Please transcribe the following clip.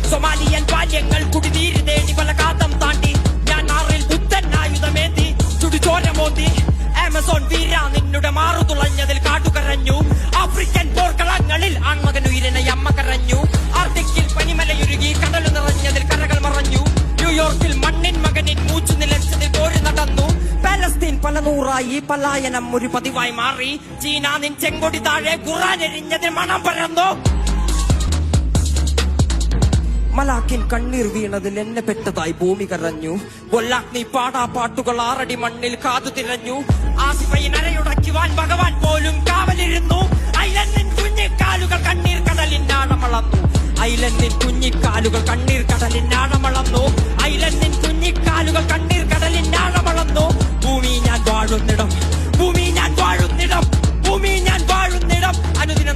Somalian ബാല്യങ്ങൾ കുടിനീര് തേടി പല കാതം താണ്ടി ഞാൻ ആറിൽ ബുദ്ധൻ ആയുധമേന്തി ചുടുചോര മോന്തി ആമസോൺ വീര നിന്നുടെ മാറു തുളഞ്ഞതിൽ കാട്ടുകരഞ്ഞു ആഫ്രിക്കൻ പോർക്കളങ്ങളിൽ ആൺമകനുയിരനെ അമ്മ കരഞ്ഞു ആർട്ടിക്കിൽ പനിമലയുരുകി കടലു നിറഞ്ഞതിൽ കരകൾ മറഞ്ഞു ന്യൂയോർക്കിൽ മണ്ണിൻ മകനിൻ മൂച്ചു നിലച്ചതിൽ പോര് നടന്നു പാലസ്തീൻ പല നൂറായി പലായനം ഒരു പതിവായി മാറി ചീന നിൻ ചെങ്കൊടി താഴെ ഖുർആൻ എരിഞ്ഞതിൽ മണം പരന്നു മലാക്കിൻ കണ്ണീർ വീണതിൽ എന്നെ പെട്ടതായി ഭൂമി കരഞ്ഞു കൊല്ലാഗ്നി പാടാ പാട്ടുകൾ 6 അടി മണ്ണിൽ കാതു തിരഞ്ഞു ആസിഫയെ നരയുടയ്ക്കുവാൻ ഭഗവാൻ പോലും കാവലിരുന്നു ഐലൻഡിൻ കുഞ്ഞിക്കാലുകൾ കണ്ണീർ കടലിനാഴമളന്നു ഐലൻഡിൻ കുഞ്ഞിക്കാലുകൾ കണ്ണീർ കടലിനാഴമളന്നു ഐലൻഡിൻ കുഞ്ഞിക്കാലുകൾ കണ്ണീർ കടലിനാഴമളന്നു ഭൂമി ഞാൻ വാഴുന്നിടം ഭൂമി ഞാൻ വാഴുന്നിടം ഭൂമി ഞാൻ വാഴുന്നിടം അനുദിന